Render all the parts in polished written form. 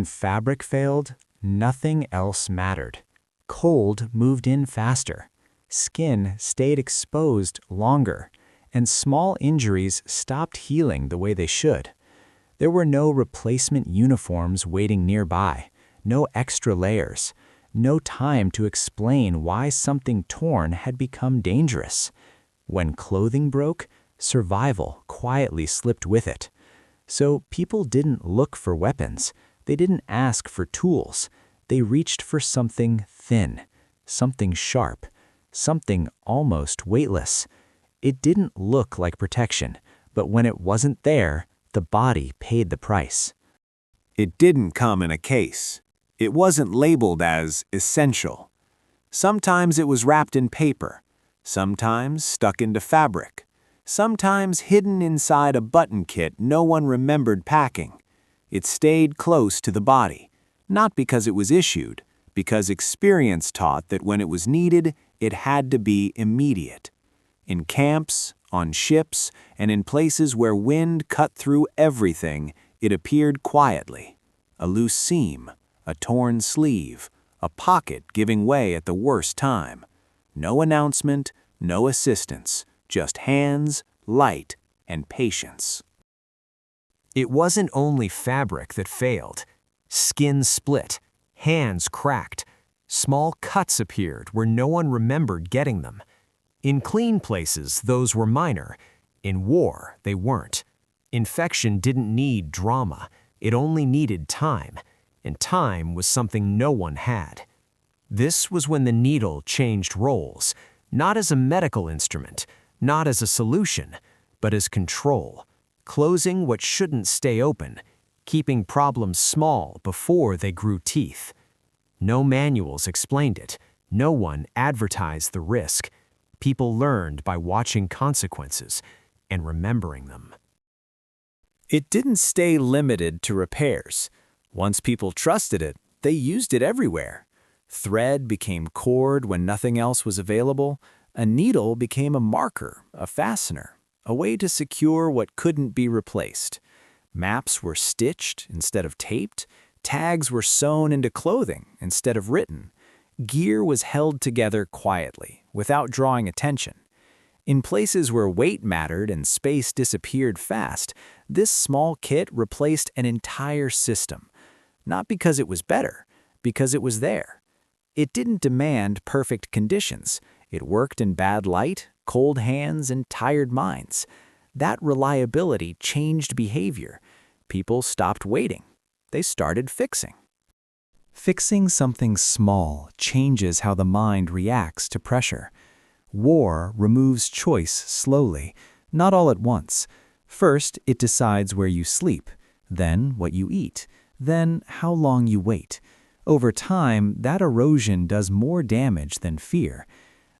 fabric failed, nothing else mattered. Cold moved in faster. Skin stayed exposed longer, and small injuries stopped healing the way they should. There were no replacement uniforms waiting nearby, no extra layers, no time to explain why something torn had become dangerous. When clothing broke, survival quietly slipped with it. So people didn't look for weapons. They didn't ask for tools. They reached for something thin, something sharp, something almost weightless. It didn't look like protection, but when it wasn't there, the body paid the price. It didn't come in a case. It wasn't labeled as essential. Sometimes it was wrapped in paper, sometimes stuck into fabric, sometimes hidden inside a button kit no one remembered packing. It stayed close to the body, not because it was issued, because experience taught that when it was needed, it had to be immediate. In camps, on ships, and in places where wind cut through everything, it appeared quietly. A loose seam, a torn sleeve, a pocket giving way at the worst time. No announcement, no assistance, just hands, light, and patience. It wasn't only fabric that failed. Skin split, hands cracked, small cuts appeared where no one remembered getting them. In clean places, those were minor. In war, they weren't. Infection didn't need drama. It only needed time. And time was something no one had. This was when the needle changed roles, not as a medical instrument, not as a solution, but as control, closing what shouldn't stay open, keeping problems small before they grew teeth. No manuals explained it. No one advertised the risk. People learned by watching consequences and remembering them. It didn't stay limited to repairs. Once people trusted it, they used it everywhere. Thread became cord when nothing else was available. A needle became a marker, a fastener, a way to secure what couldn't be replaced. Maps were stitched instead of taped. Tags were sewn into clothing instead of written. Gear was held together quietly, without drawing attention. In places where weight mattered and space disappeared fast, this small kit replaced an entire system. Not because it was better, because it was there. It didn't demand perfect conditions. It worked in bad light, cold hands, and tired minds. That reliability changed behavior. People stopped waiting. They started fixing. Fixing something small changes how the mind reacts to pressure. War removes choice slowly, not all at once. First, it decides where you sleep, then what you eat, then how long you wait. Over time, that erosion does more damage than fear.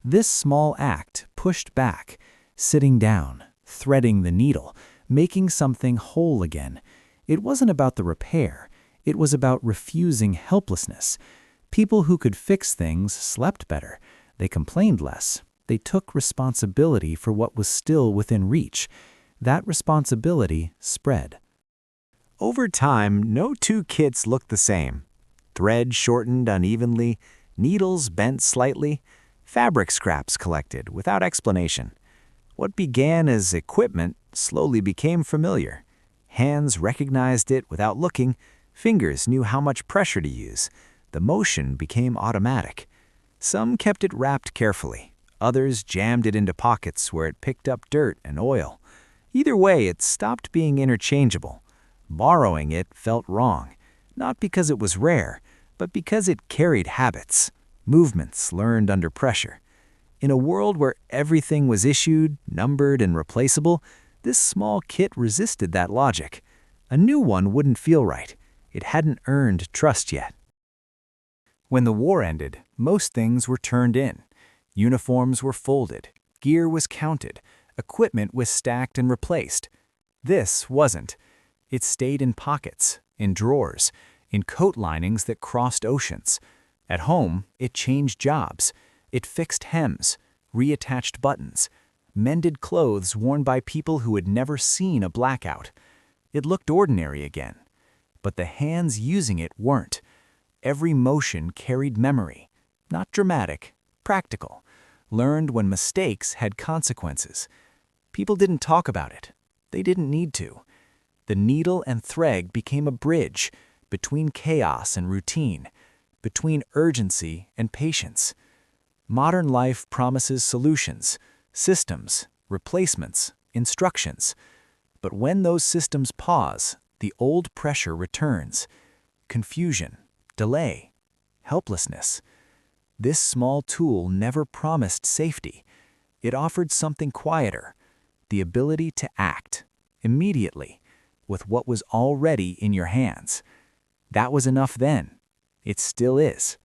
This small act pushed back, sitting down, threading the needle, making something whole again. It wasn't about the repair. It was about refusing helplessness. People who could fix things slept better. They complained less. They took responsibility for what was still within reach. That responsibility spread. Over time, no two kits looked the same. Thread shortened unevenly, needles bent slightly, fabric scraps collected without explanation. What began as equipment slowly became familiar. Hands recognized it without looking. Fingers knew how much pressure to use. The motion became automatic. Some kept it wrapped carefully. Others jammed it into pockets where it picked up dirt and oil. Either way, it stopped being interchangeable. Borrowing it felt wrong, not because it was rare, but because it carried habits, movements learned under pressure. In a world where everything was issued, numbered, and replaceable, this small kit resisted that logic. A new one wouldn't feel right. It hadn't earned trust yet. When the war ended, most things were turned in. Uniforms were folded, gear was counted, equipment was stacked and replaced. This wasn't. It stayed in pockets, in drawers, in coat linings that crossed oceans. At home, it changed jobs. It fixed hems, reattached buttons, mended clothes worn by people who had never seen a blackout. It looked ordinary again. but the hands using it weren't. Every motion carried memory, not dramatic, practical, learned when mistakes had consequences. People didn't talk about it. They didn't need to. The needle and thread became a bridge between chaos and routine, between urgency and patience. Modern life promises solutions, systems, replacements, instructions. But when those systems pause, the old pressure returns. Confusion, delay, helplessness. This small tool never promised safety. It offered something quieter, the ability to act, immediately, with what was already in your hands. That was enough then. It still is.